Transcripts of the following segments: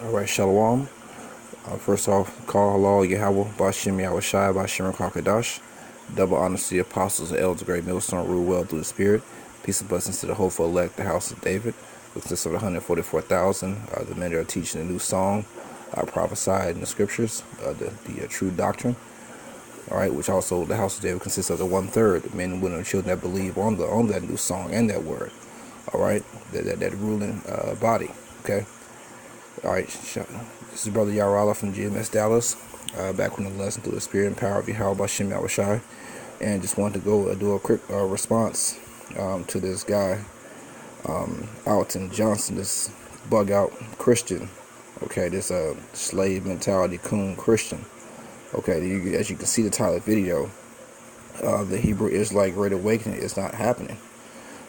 All right, Shalom. First off, call halal Yahweh, Bashim Yahweh Shai, Bashim Kakadash. Double honors to the apostles and elders, great millstone, rule well through the Spirit. Peace and blessings to the hopeful elect, the house of David. Consists of 144,000. The men that are teaching a new song, prophesied in the scriptures, the true doctrine. All right, which also the house of David consists of the 1/3, the men, women, and children that believe on that new song and that word. All right, that ruling body. Okay. All right, this is Brother Yarala from GMS Dallas, back with the lesson through the Spirit and power of Yahweh Shem Yahushai, and just wanted to go do a quick response to this guy, Alton Johnson, this bug out Christian, okay, this slave mentality coon Christian, okay. As you can see the title of the video, the Hebrew Israelite Great Awakening is not happening,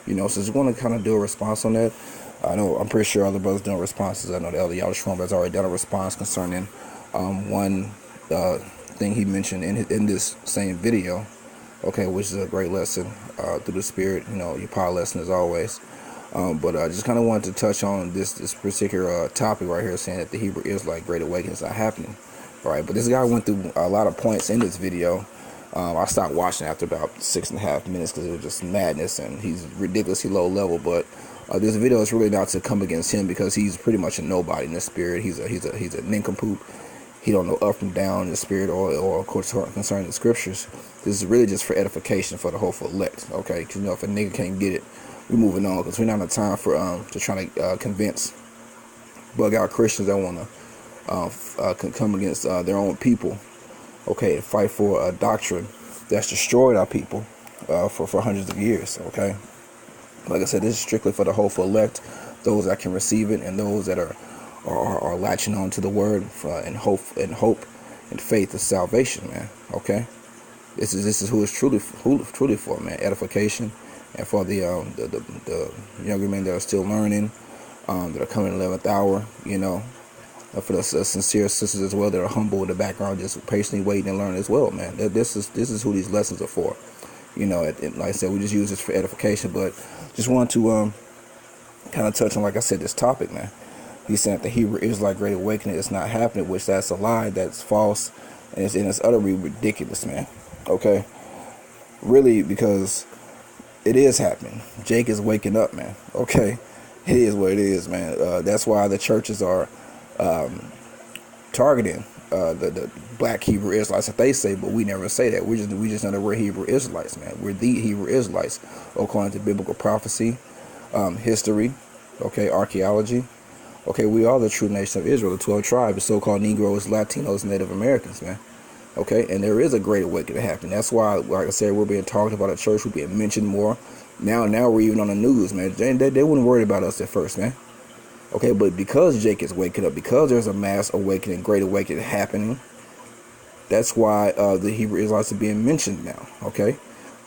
so just want to kind of do a response on that. I'm pretty sure other brothers doing responses. I know the Elder Yahshua has already done a response concerning one thing he mentioned in this same video, okay, which is a great lesson through the Spirit, your power lesson as always. But I just kind of wanted to touch on this particular topic right here, saying that the Hebrew Israelite Great Awakening is not happening. All right, but this guy went through a lot of points in this video. I stopped watching after about 6.5 minutes because it was just madness, and he's ridiculously low level, but this video is really not to come against him because he's pretty much a nobody in the Spirit. He's a nincompoop. He don't know up from down in the Spirit or of course concerning the scriptures. This is really just for edification for the hopeful elect. Okay, because if a nigga can't get it, we're moving on because we're not have time for to try to convince bug out Christians that want to come against their own people. Okay, and fight for a doctrine that's destroyed our people for hundreds of years. Okay. Like I said, this is strictly for the hopeful elect, those that can receive it, and those that are latching on to the word and hope and faith of salvation, man. Okay, this is who it's truly for, man. Edification, and for the younger men that are still learning, that are coming in the 11th hour, for the sincere sisters as well that are humble in the background, just patiently waiting and learning as well, man. This is who these lessons are for. Like I said, we just use this for edification, but just want to kind of touch on, like I said, this topic, man. He's saying that the Hebrew Israelite Great Awakening is not happening, which that's a lie, that's false, and it's utterly ridiculous, man. Okay, really, because it is happening. Jake is waking up, man. Okay, it is what it is, man. That's why the churches are targeting the black Hebrew Israelites, that they say, but we never say that. We just know that we're Hebrew Israelites, man. We're the Hebrew Israelites according to biblical prophecy, history, okay, archaeology. Okay, we are the true nation of Israel, the 12 tribes, the so-called Negroes, Latinos, Native Americans, man. Okay, and there is a great awakening happening. That's why, like I said, we're being talked about at church. We're being mentioned more. Now we're even on the news, man. They wouldn't worry about us at first, man. Okay, but because Jake is waking up, because there's a mass awakening, great awakening happening, that's why the Hebrew Israelites are being mentioned now. Okay,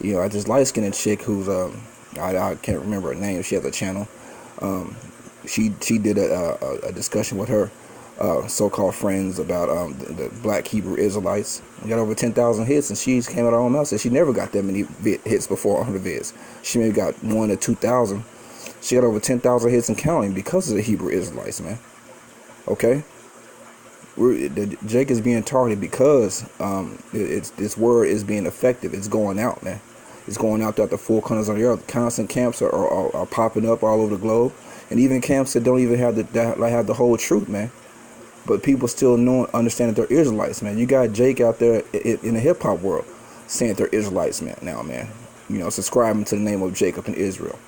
this light-skinned chick who's I can't remember her name. She has a channel. She did a discussion with her so-called friends about the black Hebrew Israelites. We got over 10,000 hits, and she came out of her own mouth said she never got that many hits before on her vids. She maybe got 1 or 2,000. She got over 10,000 hits and counting because of the Hebrew Israelites, man. Okay? Jake is being targeted because this word is being effective. It's going out, man. It's going out throughout the four corners of the earth. Constant camps are popping up all over the globe. And even camps that don't even have the whole truth, man. But people still understand that they're Israelites, man. You got Jake out there in the hip-hop world saying they're Israelites, man. Now, man. Subscribing to the name of Jacob in Israel.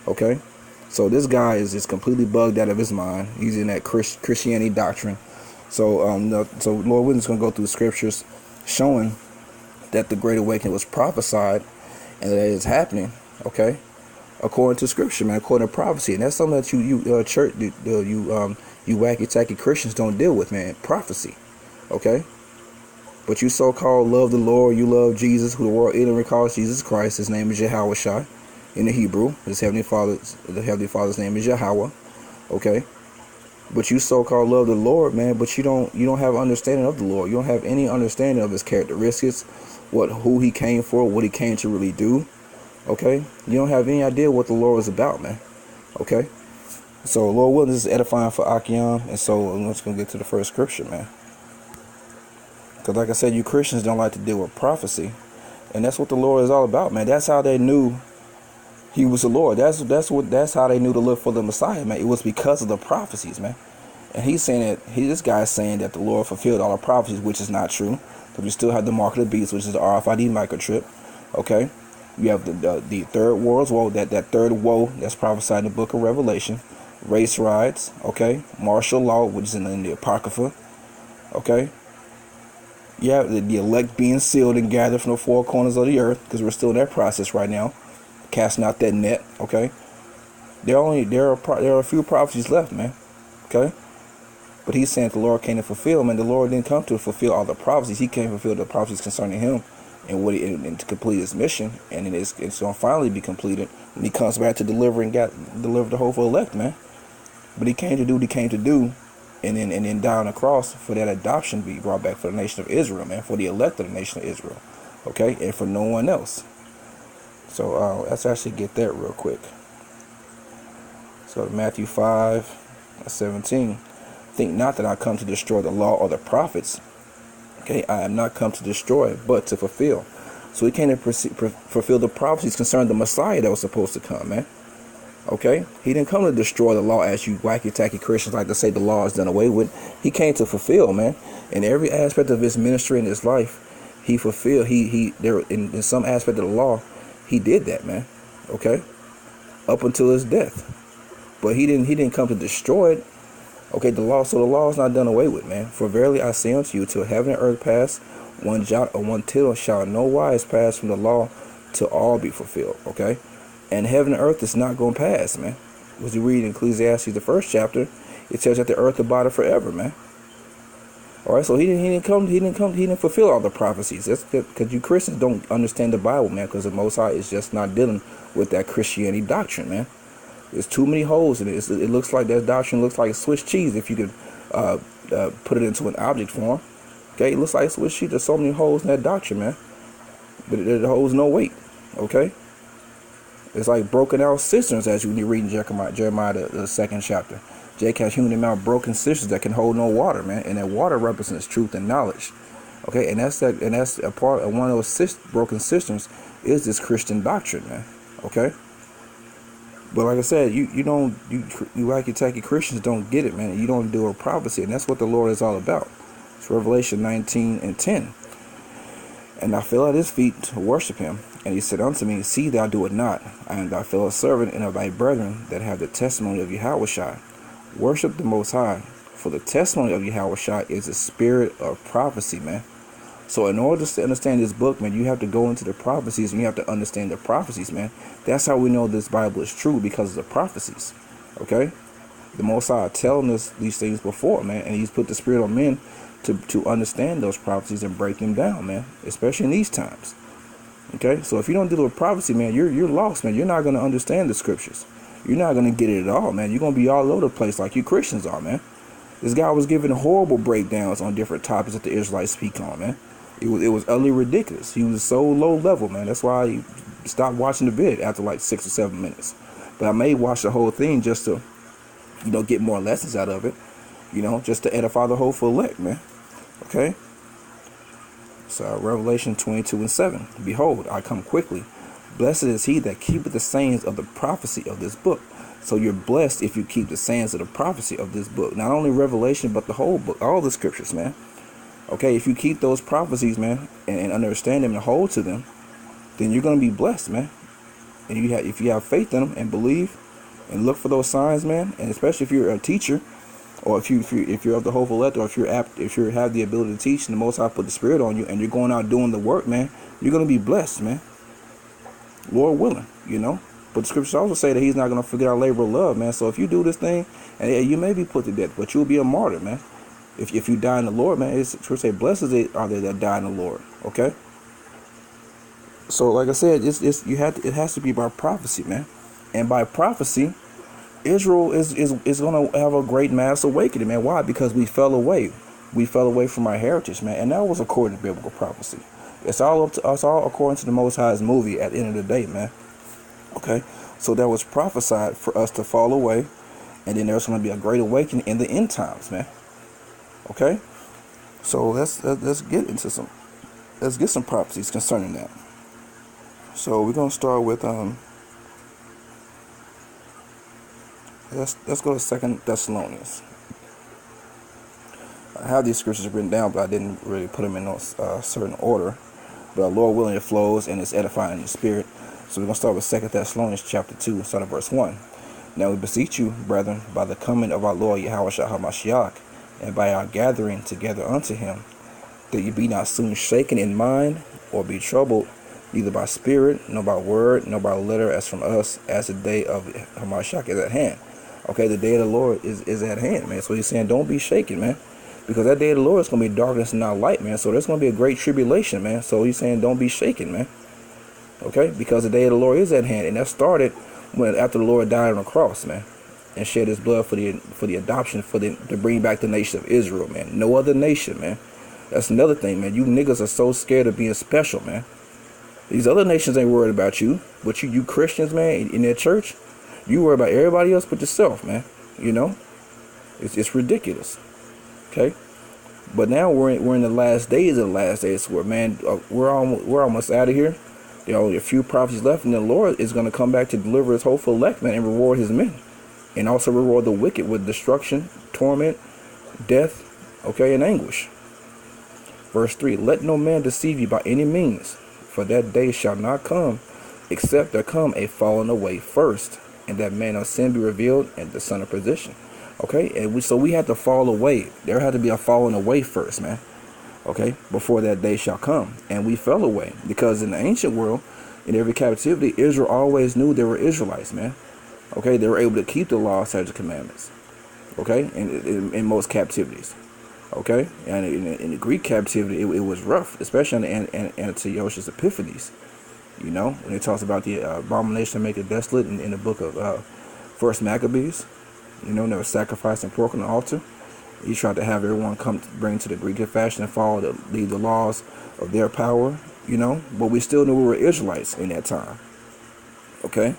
Okay? So this guy is just completely bugged out of his mind. He's in that Christianity doctrine. So Lord Williams is going to go through the scriptures showing that the Great Awakening was prophesied and that it is happening, okay, according to scripture, man, according to prophecy. And that's something that you church, you wacky tacky Christians don't deal with, man, prophecy, okay? But you so-called love the Lord, you love Jesus, who the world ignorantly calls Jesus Christ. His name is Yahweh Shai in the Hebrew. The Heavenly Father's name is Yahweh, okay? But you so-called love the Lord, man, but you don't have understanding of the Lord. You don't have any understanding of his characteristics, who he came for, what he came to really do. Okay? You don't have any idea what the Lord is about, man. Okay? So, Lord willing, this is edifying for Akion. And so, I'm just going to get to the first scripture, man. Because, like I said, you Christians don't like to deal with prophecy. And that's what the Lord is all about, man. That's how they knew he was the Lord. That's how they knew to look for the Messiah, man. It was because of the prophecies, man. And he's saying that this guy's saying that the Lord fulfilled all the prophecies, which is not true. But we still have the mark of the beast, which is the RFID microchip. Okay, you have the third world's woe, that third woe that's prophesied in the book of Revelation, race riots. Okay, martial law, which is in the Apocrypha. Okay, you have the elect being sealed and gathered from the four corners of the earth, because we're still in that process right now, casting out that net. Okay, there are a few prophecies left, man. Okay. But he's saying the Lord came to fulfill, man. The Lord didn't come to fulfill all the prophecies. He came to fulfill the prophecies concerning him and to complete his mission. And it's going to finally be completed when he comes back to deliver the hopeful elect, man. But he came to do what he came to do, and then die on the cross for that adoption to be brought back for the nation of Israel, man, for the elect of the nation of Israel. Okay, and for no one else. So let's actually get that real quick. So Matthew 5:17. Think not that I come to destroy the law or the prophets. Okay, I am not come to destroy, but to fulfill. So he came to fulfill the prophecies concerning the Messiah that was supposed to come, man. Okay, he didn't come to destroy the law, as you wacky tacky Christians like to say the law is done away with. He came to fulfill, man. In every aspect of his ministry and his life, he fulfilled. There in some aspect of the law, he did that, man. Okay, up until his death. But he didn't come to destroy it. Okay, the law is not done away with, man. For verily I say unto you, till heaven and earth pass, one jot or one tittle shall no wise pass from the law till all be fulfilled. Okay, and heaven and earth is not going to pass, man. As you read in Ecclesiastes, the first chapter, it tells that the earth abideth forever, man. All right, so he didn't fulfill all the prophecies. That's because you Christians don't understand the Bible, man. Because the Most High is just not dealing with that Christianity doctrine, man. There's too many holes in it. It looks like that doctrine looks like a Swiss cheese if you could put it into an object form. Okay, it looks like a Swiss cheese. There's so many holes in that doctrine, man. But it holds no weight. Okay, it's like broken out cisterns, as you read in Jeremiah the second chapter. Jake has human amount broken cisterns that can hold no water, man. And that water represents truth and knowledge. Okay, and that's a part of one of those broken cisterns is this Christian doctrine, man. Okay. But like I said, you wacky tacky Christians don't get it, man. You don't do a prophecy, and that's what the Lord is all about. It's Revelation 19:10. And I fell at his feet to worship him. And he said unto me, See thou do it not. I am thy fellow servant and of thy brethren that have the testimony of Yahushua. Worship the Most High, for the testimony of Yahushua is the spirit of prophecy, man. So in order to understand this book, man, you have to go into the prophecies and you have to understand the prophecies, man. That's how we know this Bible is true, because of the prophecies. Okay? The Most High telling us these things before, man, and he's put the spirit on men to understand those prophecies and break them down, man, especially in these times. Okay? So if you don't deal with prophecy, man, you're lost, man. You're not going to understand the scriptures. You're not going to get it at all, man. You're going to be all over the place like you Christians are, man. This guy was giving horrible breakdowns on different topics that the Israelites speak on, man. It was utterly ridiculous. He was so low level, man. That's why I stopped watching the vid after like 6 or 7 minutes. But I may watch the whole thing just to, get more lessons out of it. Just to edify the hopeful elect, man. Okay? So Revelation 22:7. Behold, I come quickly. Blessed is he that keepeth the sayings of the prophecy of this book. So you're blessed if you keep the sayings of the prophecy of this book. Not only Revelation, but the whole book. All the scriptures, man. Okay, if you keep those prophecies, man, and understand them and hold to them, then you're going to be blessed, man. And if you have faith in them and believe and look for those signs, man, and especially if you're a teacher, or if you're of the hopeful elect, or if you have the ability to teach and the Most High put the Spirit on you and you're going out doing the work, man, you're going to be blessed, man. Lord willing, But the scriptures also say that he's not going to forget our labor of love, man. So if you do this thing, and you may be put to death, but you'll be a martyr, man. If you die in the Lord, man, it's true to say, blessed are they that die in the Lord. Okay. So, like I said, it has to be by prophecy, man, and by prophecy, Israel is going to have a great mass awakening, man. Why? Because we fell away. We fell away from our heritage, man, and that was according to biblical prophecy. It's all up to us, all according to the Most High's movie. At the end of the day, man. Okay. So that was prophesied for us to fall away And then there's going to be a great awakening in the end times, man. Okay? So let's get into let's get some prophecies concerning that. So we're going to start with let's go to 2 Thessalonians. I have these scriptures written down, but I didn't really put them in no certain order. But Lord willing, it flows and it's edifying in the spirit. So we're going to start with 2 Thessalonians chapter 2, starting verse 1. Now we beseech you, brethren, by the coming of our Lord Yahushua HaMashiach, and by our gathering together unto him, that you be not soon shaken in mind, or be troubled, neither by spirit, nor by word, nor by letter as from us, as the day of Hamashiach is at hand. Okay, the day of the Lord is at hand, man. So he's saying, don't be shaken, man. Because that day of the Lord is going to be darkness and not light, man. So there's going to be a great tribulation, man. So he's saying, don't be shaken, man. Okay, because the day of the Lord is at hand. And that started after the Lord died on the cross, man. And shed his blood for the adoption, to bring back the nation of Israel, man. No other nation, man. That's another thing, man. You niggas are so scared of being special, man. These other nations ain't worried about you. But you Christians, man, in their church, you worry about everybody else but yourself, man. You know? It's ridiculous. Okay? But now we're in the last days of the last days where, man, we're almost out of here. There are only a few prophecies left, and the Lord is going to come back to deliver his hopeful elect, man, and reward his men. And also reward the wicked with destruction, torment, death, okay, and anguish. Verse 3, let no man deceive you by any means, for that day shall not come, except there come a falling away first, and that man of sin be revealed, and the son of perdition. Okay, and so we have to fall away. There had to be a falling away first, man. Okay, before that day shall come. And we fell away, because in the ancient world, in every captivity, Israel always knew they were Israelites, man. Okay, they were able to keep the law, statutes, and commandments. Okay, in most captivities. Okay, and in the Greek captivity, it was rough, especially in Antiochus Epiphanes. You know, when it talks about the abomination of making desolate in the book of First Maccabees. You know, they were sacrificing pork on the altar. He tried to have everyone bring to the Greek fashion and lead the laws of their power. You know, but we still knew we were Israelites in that time. Okay,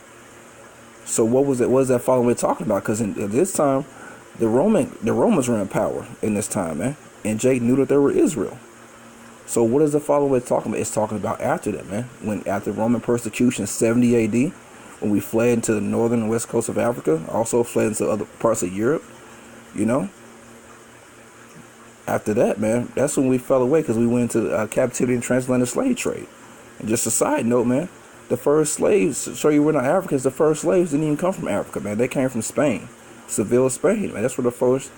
so what was it? What is that following talking about? Because at this time, the Romans were in power in this time, man, and Jake knew that they were Israel. So what is the following talking about? It's talking about after that, man. When after Roman persecution, 70 A.D., when we fled into the northern and west coast of Africa, also fled into other parts of Europe, you know. After that, man, that's when we fell away, because we went into captivity and transatlantic slave trade. And just a side note, man, the first slaves, to show you we're not Africans, the first slaves didn't even come from Africa, man. They came from Spain, Seville, Spain, man. That's where the first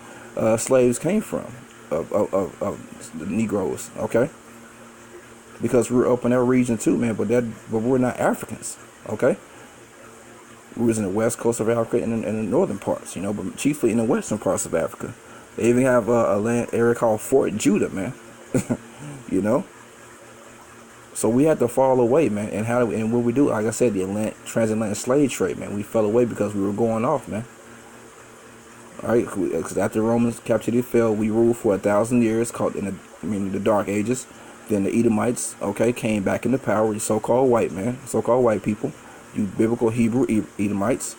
slaves came from, of the Negroes, okay? Because we're up in that region too, man, but we're not Africans, okay? We was in the west coast of Africa and in the northern parts, you know, but chiefly in the western parts of Africa. They even have a land area called Fort Judah, man. You know. So we had to fall away, man. And what we do, like I said, the transatlantic slave trade, man. We fell away because we were going off, man. All right, because after Romans captivity fell, we ruled for 1,000 years, called the Dark Ages. Then the Edomites, okay, came back into power. The so-called white man, so-called white people, you biblical Hebrew Edomites,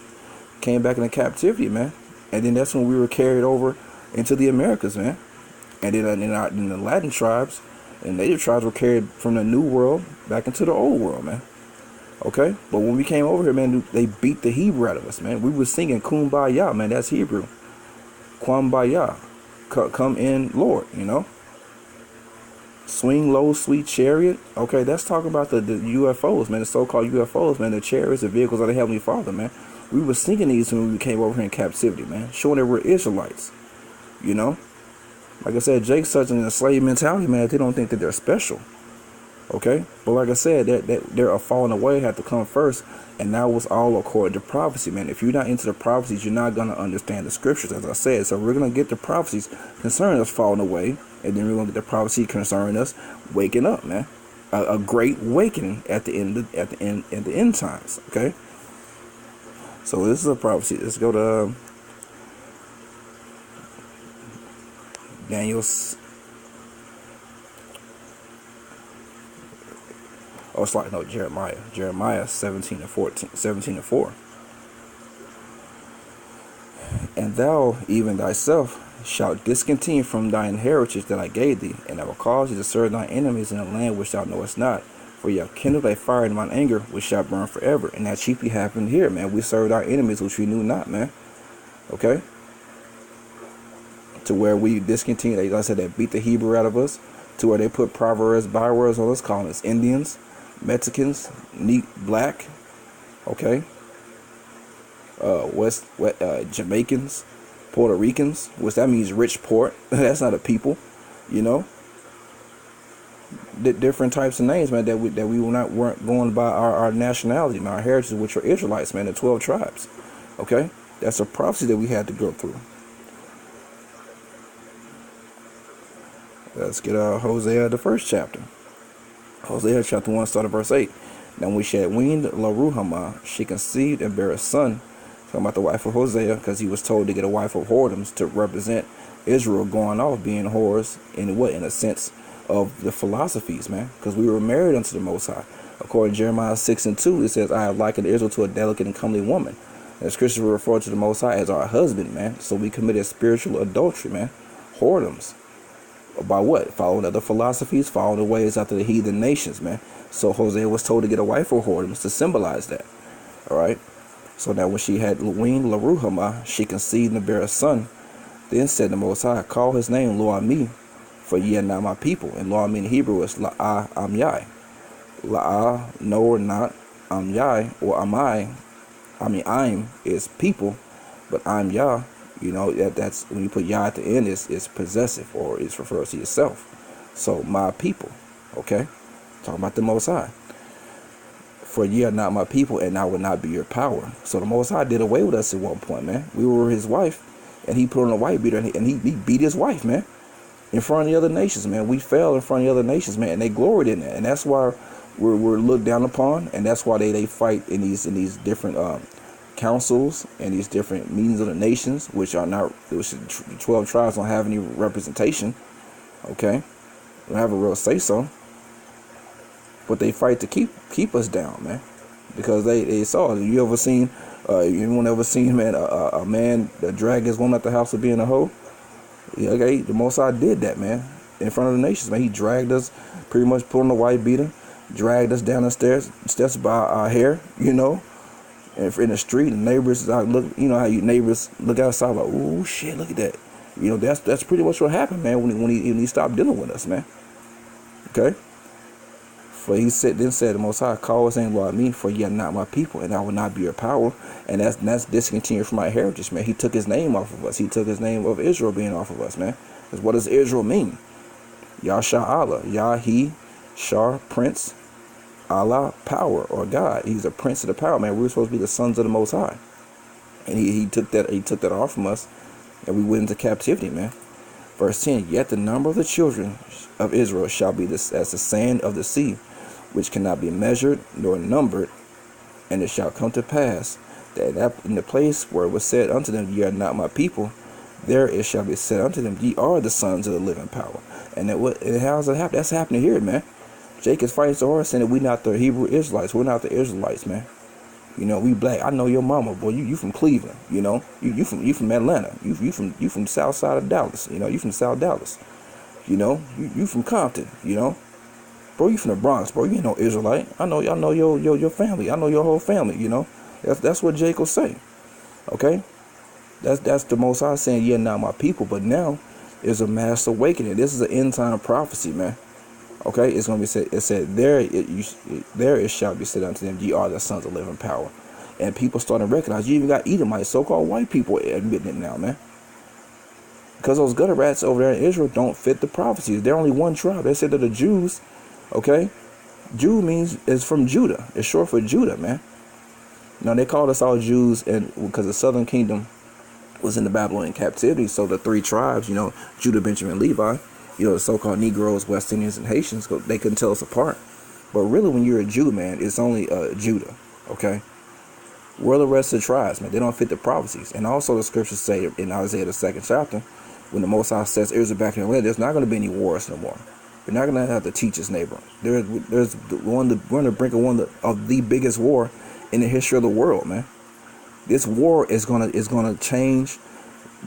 came back into captivity, man. And then that's when we were carried over into the Americas, man. And then in the Latin tribes and native tribes were carried from the New World back into the Old World, man. Okay, but when we came over here, man, they beat the Hebrew out of us, man. We were singing Kumbaya, man. That's Hebrew. Kumbaya, come in, Lord, you know. Swing low, sweet chariot. Okay, that's talking about the UFOs, man. The so-called UFOs, man. The chariots, the vehicles of the Heavenly Father, man. We were singing these when we came over here in captivity, man. Showing that we're Israelites, you know. Like I said, Jake's such in a slave mentality, man. They don't think that they're special. Okay, but like I said, they're a falling away had to come first, and that was all according to prophecy, man. If you're not into the prophecies, you're not gonna understand the scriptures, as I said. So we're gonna get the prophecies concerning us falling away, and then we're gonna get the prophecy concerning us waking up, man. A great awakening at the end times. Okay, so this is a prophecy. Let's go to Daniel's. Oh, it's like, no, Jeremiah. Jeremiah 17 and 4. and thou even thyself shalt discontinue from thine heritage that I gave thee, and I will cause thee to serve thine enemies in a land which thou knowest not. For ye have kindled a fire in mine anger, which shall burn forever. And that chiefly happened here, man. We served our enemies, which we knew not, man. Okay? To where we discontinued, like I said, they beat the Hebrew out of us, to where they put proverbs, bywords on us, calling us Indians, Mexicans, black, okay? Jamaicans, Puerto Ricans, which that means rich port. That's not a people, you know. Different types of names, man, that we weren't going by our nationality and our heritage, which are Israelites, man, the 12 tribes. Okay, that's a prophecy that we had to go through. Let's get Hosea, the first chapter. Hosea chapter 1, start at verse 8. Now when she had weaned Laruhamah, she conceived and bare a son. Talking about the wife of Hosea, because he was told to get a wife of whoredoms to represent Israel going off being whores in a sense of the philosophies, man, because we were married unto the Most High. According to Jeremiah 6:2, it says, I have likened Israel to a delicate and comely woman. And as Christians, we refer to the Most High as our husband, man. So we committed spiritual adultery, man. Whoredoms. By what? Following other philosophies, following the ways after the heathen nations, man. So Hosea was told to get a wife of whoredoms to symbolize that. All right. So now when she had weaned Laruhamah, she conceived and bare a son. Then said the Most High, call his name Lo Ami, for ye are not my people. And Lo Ami in Hebrew is La'ah Amyai. La'ah, no or not, Amyai, or Amai. I'm is people, but I'm Yah. You know, that's when you put Yah at the end, is possessive, or it refers to yourself. So my people, okay? Talking about the Most High. For ye are not my people, and I will not be your power. So the Most High did away with us at one point, man. We were his wife, and he put on a white beater, and he beat his wife, man, in front of the other nations, man. We fell in front of the other nations, man, and they gloried in that. And that's why we're looked down upon, and that's why they fight in these different councils and these different meetings of the nations, which 12 tribes don't have any representation. Okay, don't have a real say so, but they fight to keep us down, man, because they saw it. You ever seen anyone ever seen, man, a man that dragged his woman out the house of being a hoe? Yeah, okay, the Most High did that, man, in front of the nations, man. He dragged us, pretty much put on the white beater, dragged us down the steps by our hair, you know. And in the street, the neighbors look, you know how you neighbors look outside like, oh shit, look at that. You know, that's pretty much what happened, man, when he stopped dealing with us, man. Okay. For he said the Most High, call his name Lo Ami, for ye are not my people, and I will not be your power. And that's discontinued from my heritage, man. He took his name off of us. He took his name of Israel being off of us, man. Because what does Israel mean? Yahshua Allah, Yah, he, Shar, prince, Allah, power, or God. He's a prince of the power, man. We were supposed to be the sons of the Most High, and he took that off from us, and we went into captivity, man. Verse 10: Yet the number of the children of Israel shall be as the sand of the sea, which cannot be measured nor numbered. And it shall come to pass that in the place where it was said unto them, ye are not my people, there it shall be said unto them, ye are the sons of the living power. And how's that happen? That's happening here, man. Jacob's fighting so hard, saying that we not the Hebrew Israelites. We're not the Israelites, man. You know, we black. I know your mama, boy. You from Cleveland. You know, you from Atlanta. You from South Side of Dallas. You know, you from South Dallas. You know, you from Compton. You know, bro, you from the Bronx, bro. You ain't no Israelite. I know your family. I know your whole family. You know, that's what Jacob say. Okay, that's the Most High saying, "You're not my people." But now is a mass awakening. This is an end time prophecy, man. Okay, it's gonna be said. It said there it shall be said unto them, ye are the sons of living power. And people starting to recognize. You even got Edomites, so-called white people, admitting it now, man. Because those gutter rats over there in Israel don't fit the prophecies. They're only one tribe. They said that the Jews, okay, Jew is from Judah. It's short for Judah, man. Now they called us all Jews, and because the southern kingdom was in the Babylonian captivity, so the three tribes, you know, Judah, Benjamin, Levi. You know, the so-called Negroes, West Indians, and Haitians, they couldn't tell us apart. But really, when you're a Jew, man, it's only Judah, okay? Where are the rest of the tribes, man? They don't fit the prophecies. And also the scriptures say in Isaiah, the 2nd chapter, when the Most High says, Israel back in the land, there's not going to be any wars no more. We're not going to have to teach his neighbor. We're on the brink of the biggest war in the history of the world, man. This war is gonna change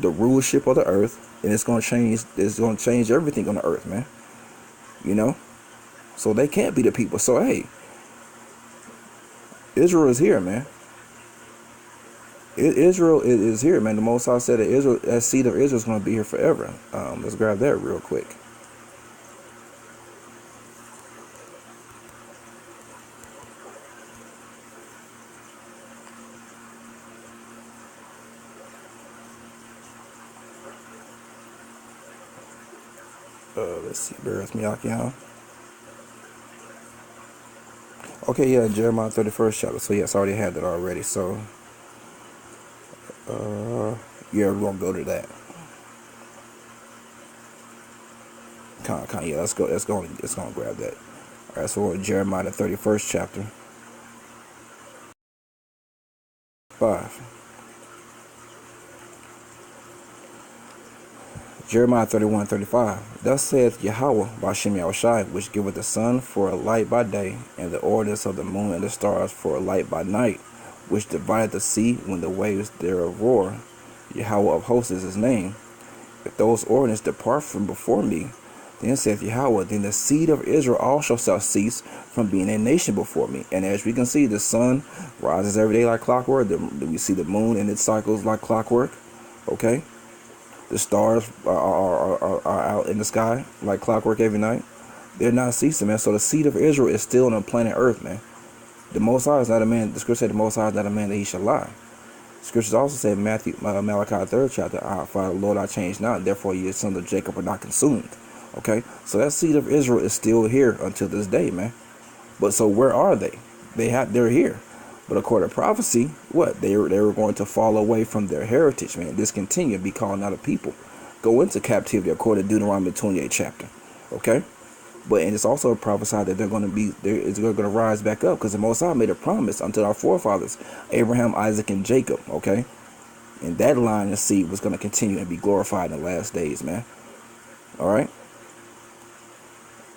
the rulership of the earth, and it's gonna change. It's gonna change everything on the earth, man. You know, so they can't be the people. So hey, Israel is here, man. Israel is here, man. The Most High said that Israel, that seed of Israel, is gonna be here forever. Let's grab that real quick. Let's see, bear with me, Akian. Okay, yeah, Jeremiah 31st chapter. So yes, I already had that already. So yeah, we're gonna go to that. Yeah, let's go. Let's go and grab that. All right, so we're in Jeremiah the 31st chapter, 5. Jeremiah 31:35. Thus saith Yahweh by Shem Yahushai, which giveth the sun for a light by day, and the ordinance of the moon and the stars for a light by night, which divideth the sea when the waves thereof roar. Yahweh of hosts is his name. If those ordinances depart from before me, then saith Yahweh, then the seed of Israel also shall cease from being a nation before me. And as we can see, the sun rises every day like clockwork. We see the moon and its cycles like clockwork. Okay? The stars are out in the sky like clockwork every night. They're not ceasing, man. So the seed of Israel is still on planet Earth, man. The Most High is not a man. The scripture said the Most High is not a man that he shall lie. Scriptures also say in Malachi 3rd chapter, Father, Lord, I change not, therefore ye sons of Jacob are not consumed. Okay? So that seed of Israel is still here until this day, man. But so where are they? They're here. But according to prophecy, what? They were going to fall away from their heritage, man. Discontinue, be called not a people. Go into captivity according to Deuteronomy 28 chapter. Okay? But and it's also prophesied that they're going to rise back up, because the Most High made a promise unto our forefathers, Abraham, Isaac, and Jacob. Okay? And that line of seed was going to continue and be glorified in the last days, man. All right?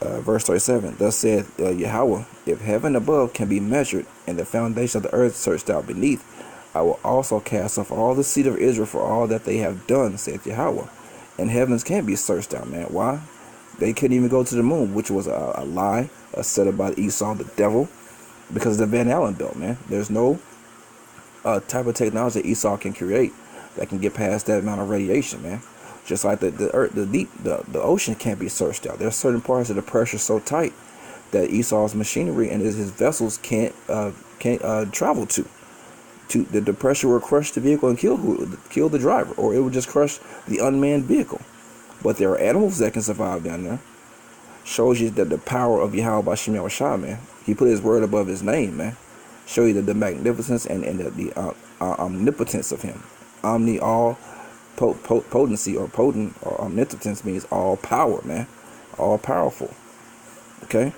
Verse 37, thus saith Yahweh, if heaven above can be measured, and the foundation of the earth searched out beneath, I will also cast off all the seed of Israel for all that they have done, saith Yahweh. And heavens can't be searched out, man. Why? They couldn't even go to the moon, which was a lie, set up by Esau, the devil, because of the Van Allen belt, man. There's no type of technology that Esau can create that can get past that amount of radiation, man. Just like the earth, the ocean can't be searched out. There's certain parts of the pressure so tight that Esau's machinery and his vessels can't travel to. The pressure will crush the vehicle and kill the driver, or it will just crush the unmanned vehicle. But there are animals that can survive down there. Shows you that the power of Yahweh by Shem Yahushai, man. He put his word above his name, man. Show you the magnificence and the omnipotence of him. All potency or potent or omnipotence means all power, man. All powerful. Okay?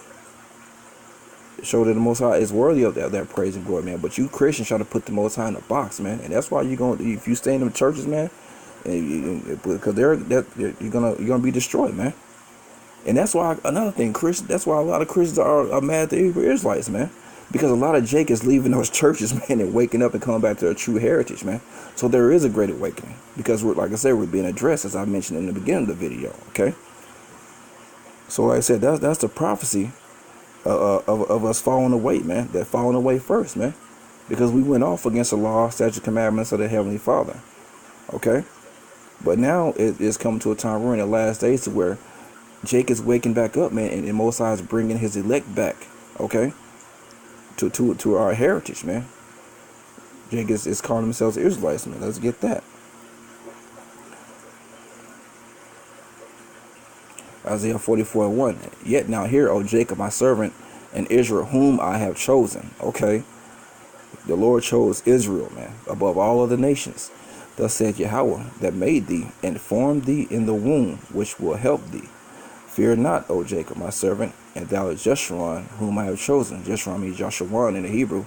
Show that the Most High is worthy of that praise and glory, man. But you Christians try to put the Most High in a box, man. And that's why if you stay in them churches, man, because you're gonna be destroyed, man. And that's why another thing, that's why a lot of Christians are mad at the Hebrew Israelites, man. Because a lot of Jake is leaving those churches, man, and waking up and coming back to their true heritage, man. So there is a great awakening. Because, like I said, we're being addressed, as I mentioned in the beginning of the video, okay? So like I said, that's the prophecy of us falling away, man. That falling away first, man. Because we went off against the law, statutes, commandments of the Heavenly Father, okay? But now it's come to a time we're in the last days to where Jake is waking back up, man, and Most High is bringing his elect back, okay? To our heritage, man. Jake is calling themselves Israelites, man. Let's get that. Isaiah 44:1. Yet now hear, O Jacob, my servant, and Israel, whom I have chosen. Okay. The Lord chose Israel, man, above all other nations. Thus said Yahweh, that made thee and formed thee in the womb, which will help thee. Fear not, O Jacob, my servant, and thou art Jeshurun, whom I have chosen. Jeshurun means Joshuan in the Hebrew,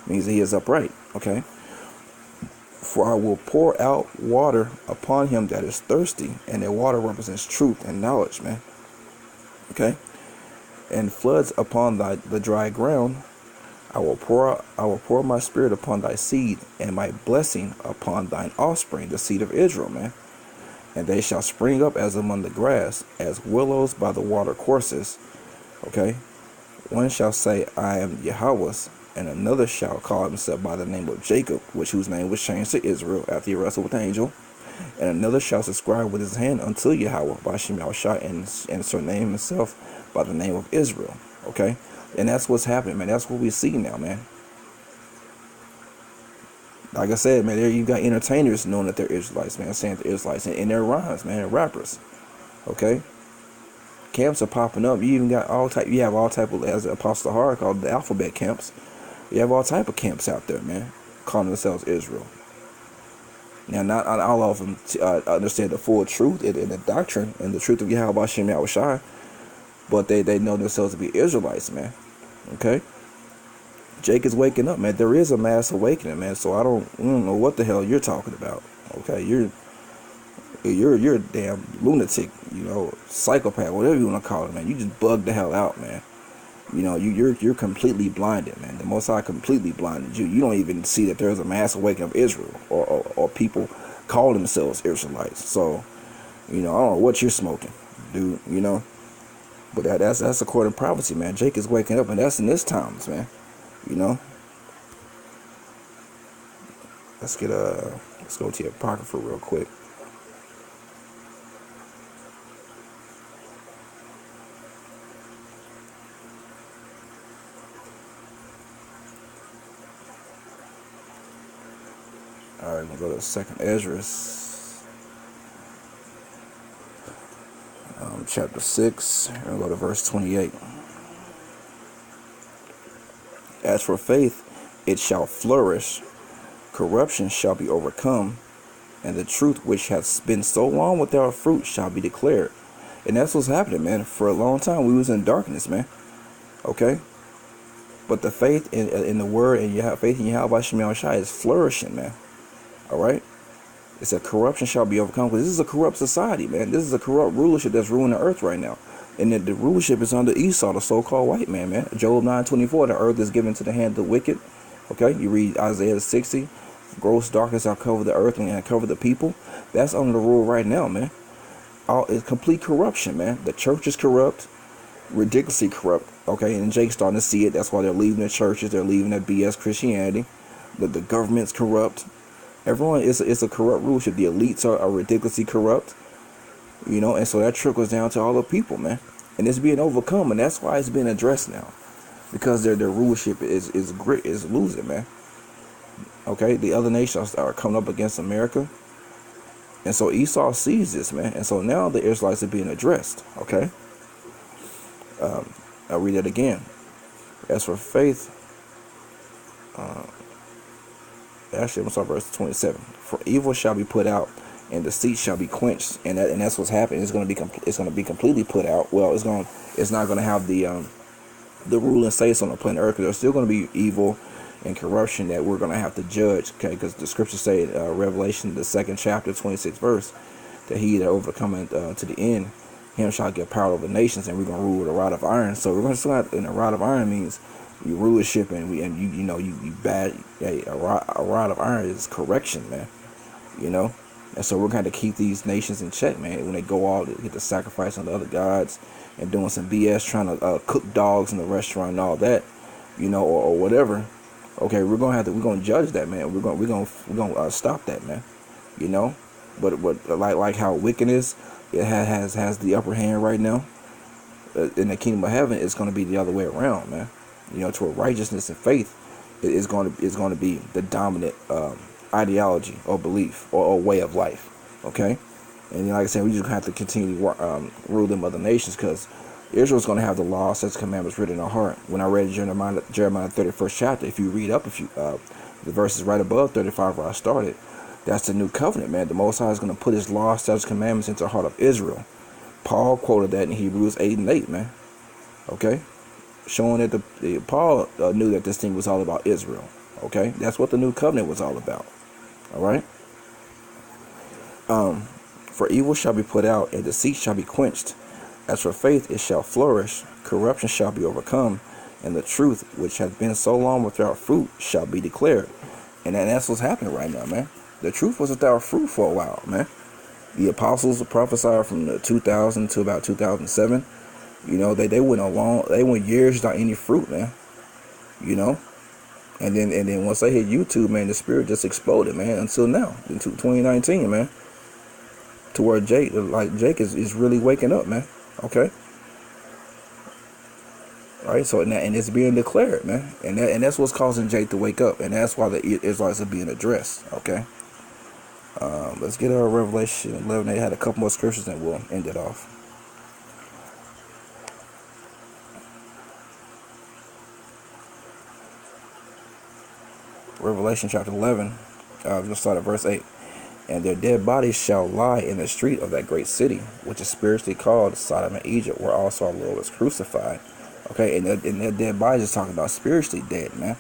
means that he is upright. Okay. For I will pour out water upon him that is thirsty, and that water represents truth and knowledge, man. Okay. And floods upon the dry ground. I will pour my spirit upon thy seed, and my blessing upon thine offspring, the seed of Israel, man. And they shall spring up as among the grass, as willows by the water courses. Okay? One shall say, I am Yahweh's, and another shall call himself by the name of Jacob, whose name was changed to Israel after he wrestled with the angel. And another shall subscribe with his hand unto Yahweh, Bashem Yahushua, and surname himself by the name of Israel. Okay? And that's what's happening, man. That's what we see now, man. Like I said, man, there you got entertainers knowing that they're Israelites, man, saying they're Israelites, and they're rhymes, man, rappers. Okay? Camps are popping up. You even got you have all type of, as Apostle Hart called the alphabet camps. You have all type of camps out there, man, calling themselves Israel. Now, not all of them understand the full truth and the doctrine and the truth of Yahweh Bashem Yahushua, but they know themselves to be Israelites, man. Okay? Jake is waking up, man. There is a mass awakening, man. So I don't know what the hell you're talking about. Okay, you're a damn lunatic, psychopath, whatever you want to call it, man. You just bugged the hell out, man. You're completely blinded, man. The Most High completely blinded you. You don't even see that there's a mass awakening of Israel or people call themselves Israelites. So, I don't know what you're smoking, dude. But that's according to prophecy, man. Jake is waking up, and that's in this times, man. Let's go to the Apocrypha real quick. All right, we'll go to 2nd Esdras, chapter 6, and we'll go to verse 28. As for faith, it shall flourish, corruption shall be overcome, and the truth which hath been so long without fruit shall be declared. And that's what's happening, man. For a long time, we was in darkness, man. Okay? But the faith in the word and faith in Yahweh Bashem Yahushua is flourishing, man. All right? It said corruption shall be overcome, because this is a corrupt society, man. This is a corrupt rulership that's ruling the earth right now. And the rulership is under Esau, the so-called white man, man. Job 9:24, the earth is given to the hand of the wicked. Okay? You read Isaiah 60, gross darkness shall cover the earth and cover the people. That's under the rule right now, man. It's complete corruption, man. The church is corrupt, ridiculously corrupt. Okay? And Jake's starting to see it. That's why they're leaving the churches. They're leaving that BS Christianity. The government's corrupt. Everyone is a corrupt rulership. The elites are ridiculously corrupt. And so that trickles down to all the people, man. And it's being overcome, and that's why it's being addressed now. Because their rulership is losing, man. Okay? The other nations are coming up against America. And so Esau sees this, man. And so now the Israelites are being addressed. Okay? I'll read it again. As for faith, actually, I'm sorry, verse 27. For evil shall be put out, and deceit shall be quenched, and that's what's happening. It's going to be completely put out. Well, it's not going to have the rule and say so on the planet Earth. There's still going to be evil and corruption that we're going to have to judge. Okay, because the scriptures say, Revelation, the 2nd chapter, 26th verse, that he that overcometh to the end, him shall get power over nations, and we're going to rule with a rod of iron. So we're going to start, and a rod of iron means you rulership, and you bad. A rod of iron is correction, man. And so we're going to keep these nations in check, man. When they go out to get the sacrifice on the other gods and doing some BS, trying to cook dogs in the restaurant and all that, or whatever. Okay, we're gonna judge that, man. We're gonna stop that, man. But like how wickedness it has the upper hand right now in the kingdom of heaven, it's gonna be the other way around, man. To where righteousness and faith is going to be the dominant ideology or belief or way of life. Okay, and like I said, we just have to continue to rule them other nations, because Israel's going to have the law, statutes, commandments written in our heart. When I read Jeremiah 31st chapter, if you read up the verses right above 35 where I started, that's the new covenant, man. The Most High is going to put his law, statutes, commandments into the heart of Israel. Paul quoted that in Hebrews 8:8, man. Okay, showing that Paul knew that this thing was all about Israel. Okay, that's what the new covenant was all about. All right. For evil shall be put out, and deceit shall be quenched. As for faith, it shall flourish. Corruption shall be overcome, and the truth, which hath been so long without fruit, shall be declared. And that's what's happening right now, man. The truth was without fruit for a while, man. The apostles prophesied from the 2000 to about 2007. You know, they went years without any fruit, man. You know, and then once they hit YouTube, man, the spirit just exploded, man. Until now, into 2019, man, to where Jake is really waking up, man. Okay. All right, so and it's being declared, man, and that's what's causing Jake to wake up, and that's why the Israelites are being addressed. Okay. Let's get our Revelation 11. They had a couple more scriptures, and we'll end it off. Revelation chapter 11, we'll start at verse 8. And their dead bodies shall lie in the street of that great city, which is spiritually called Sodom and Egypt, where also our Lord was crucified. Okay, and their dead bodies is talking about spiritually dead, man.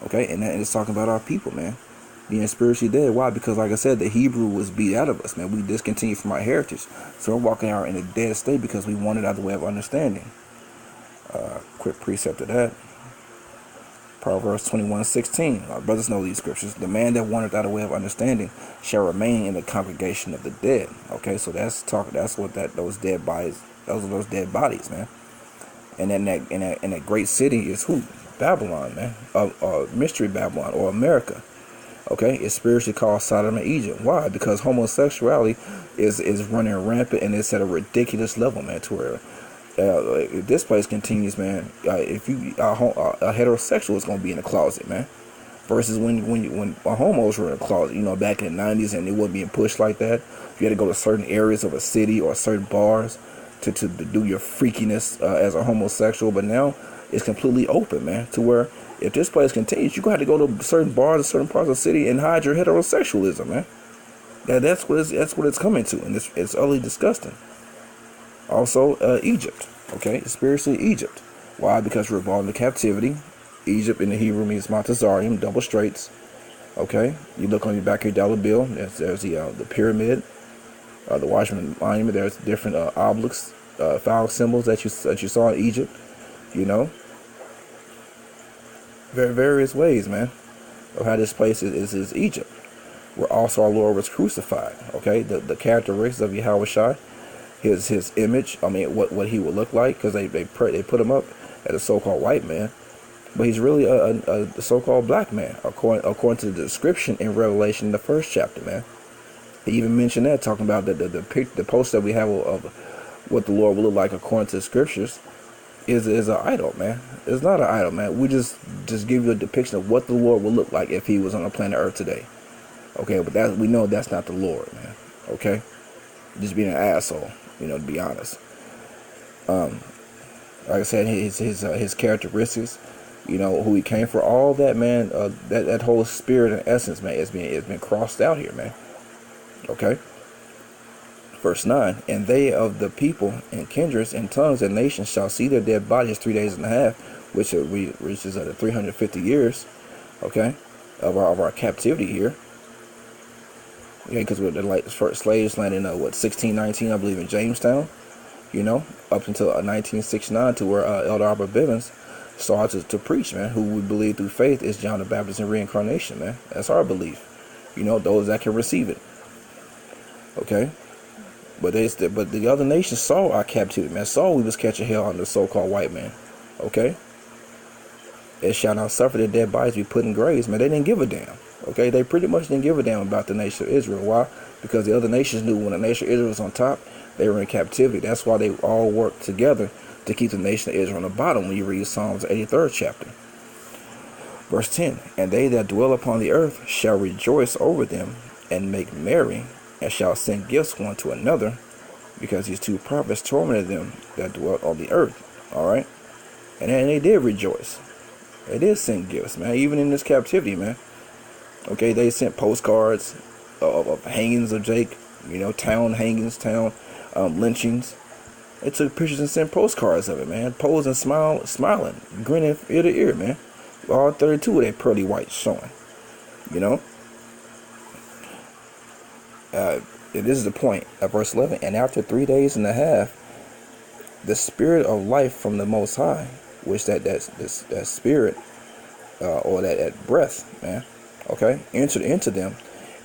Okay, and it's talking about our people, man, being spiritually dead. Why? Because, like I said, the Hebrew was beat out of us, man. We discontinued from our heritage. So we're walking out in a dead state because we wanted out the way of understanding. Quick precept of that. Proverbs 21:16. Our brothers know these scriptures. The man that wanted out a way of understanding shall remain in the congregation of the dead. Okay, so that's talking. That's what those dead bodies. Those are those dead bodies, man. And then that great city is who? Babylon, man. Mystery Babylon or America. Okay, it's spiritually called Sodom and Egypt. Why? Because homosexuality is running rampant, and it's at a ridiculous level, man. To where if this place continues, man, if you a heterosexual is gonna be in the closet, man. Versus when homos were in the closet, you know, back in the 90s, and it wasn't being pushed like that. You had to go to certain areas of a city or certain bars to do your freakiness as a homosexual. But now it's completely open, man. To where if this place continues, you got to go to certain bars, certain parts of the city, and hide your heterosexualism, man. That's what it's coming to, and it's utterly disgusting. Also, Egypt, okay, spiritually Egypt. Why? Because we're brought into captivity. Egypt in the Hebrew means Mount Azarium, double straits. Okay, you look on your back of your dollar bill. There's the pyramid, the Watchman Monument. There's different obelisks, phallic symbols that you saw in Egypt. You know, various ways, man, of how this place is Egypt, where also our Lord was crucified. Okay, the characteristics of Yahweh Shai. His image, I mean, what he would look like, because they put him up as a so-called white man, but he's really a so-called black man, according to the description in Revelation, the 1st chapter, man. He even mentioned that, talking about the post that we have of what the Lord will look like according to the scriptures is an idol, man. It's not an idol, man. We just give you a depiction of what the Lord would look like if he was on the planet Earth today. Okay, but we know that's not the Lord, man. Okay, just being an asshole. You know, to be honest, like I said, his characteristics, you know, who he came for, all that, man, that whole spirit and essence, man, it's been crossed out here, man. Okay. Verse 9, and they of the people and kindreds and tongues and nations shall see their dead bodies 3 days and a half, which is at 350 years, okay, of our captivity here. Okay, because we're the first slaves landed in 1619, I believe, in Jamestown. You know, up until 1969, to where Elder Albert Bivens started to preach, man. Who we believe through faith is John the Baptist and reincarnation, man. That's our belief. You know, those that can receive it. Okay, but the other nations saw our captivity, man. Saw we was catching hell on the so-called white man. Okay, it shall not suffer their dead bodies to be put in graves, man. They didn't give a damn. Okay, they pretty much didn't give a damn about the nation of Israel. Why? Because the other nations knew when the nation of Israel was on top, they were in captivity. That's why they all worked together to keep the nation of Israel on the bottom when you read Psalms 83rd chapter. Verse 10, and they that dwell upon the earth shall rejoice over them and make merry, and shall send gifts one to another, because these two prophets tormented them that dwelt on the earth. All right, and they did rejoice. They did send gifts, man, even in this captivity, man. Okay, they sent postcards of hangings of Jake, you know, town hangings, lynchings. They took pictures and sent postcards of it, man. Posing, smiling, grinning ear to ear, man. All 32 of their pearly whites showing, you know. This is the point of verse 11. And after 3 days and a half, the spirit of life from the Most High which that spirit or that breath, man, okay, entered into them,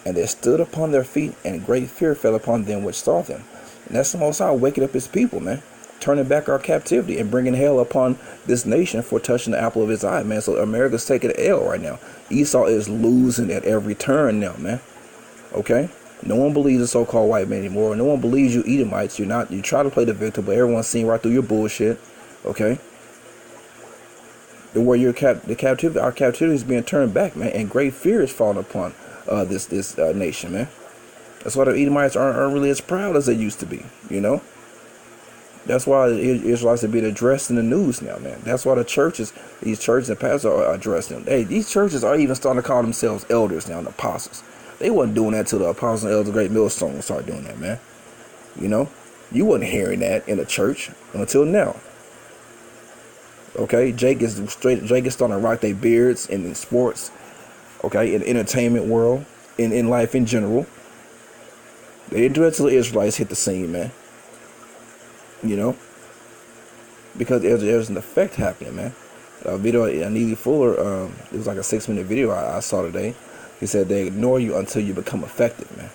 and they stood upon their feet, and great fear fell upon them which saw them. And that's the Most High waking up his people, man, turning back our captivity and bringing hell upon this nation for touching the apple of his eye, man. So America's taking an L right now. Esau is losing at every turn now, man. Okay? No one believes the so-called white man anymore. No one believes you Edomites. You try to play the victim, but everyone's seeing right through your bullshit. Okay? Where our captivity is being turned back, man, and great fear is falling upon this nation, man. That's why the Edomites aren't really as proud as they used to be, you know. That's why the Israelites are being addressed in the news now, man. That's why these churches and pastors are addressing them. Hey, these churches are even starting to call themselves elders now, and apostles. They wasn't doing that till the apostles and elders of Great Millstone started doing that, man. You know, you wasn't hearing that in the church until now. Okay, Jake is starting to rock their beards in sports. Okay, in the entertainment world, in life in general. They didn't do that till the Israelites hit the scene, man. You know, because there's an effect happening, man. A video, Neely Fuller, it was like a 6-minute video I saw today. He said they ignore you until you become effective, man.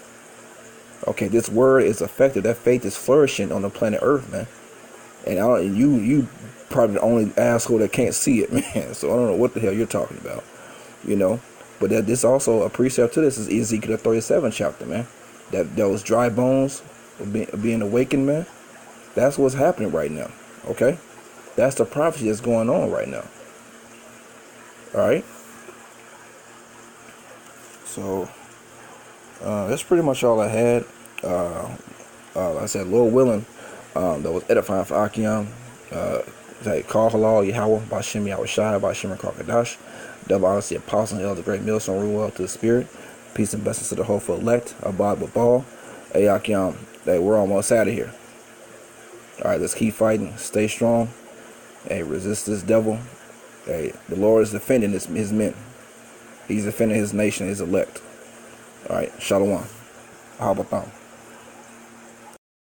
Okay, this word is effective. That faith is flourishing on the planet Earth, man. And you probably the only asshole that can't see it, man. So I don't know what the hell you're talking about, you know. But this also a precept to this is Ezekiel 37 chapter, man. That those dry bones being awakened, man. That's what's happening right now, okay? That's the prophecy that's going on right now. All right? So, that's pretty much all I had. Like I said, Lord willing, that was edifying for Achion. Call halal Yahweh, Bashem Yahushai, Bashem Kakadash. Double honesty, apostle, and elder, great millstone, rule well to the spirit. Peace and blessings to the hopeful elect. Abad Babal. Hey, Achion, we're almost out of here. All right, let's keep fighting. Stay strong. Hey, resist this devil. Hey, the Lord is defending his men. He's defending his nation, his elect. All right, Shalom. Ahabatham.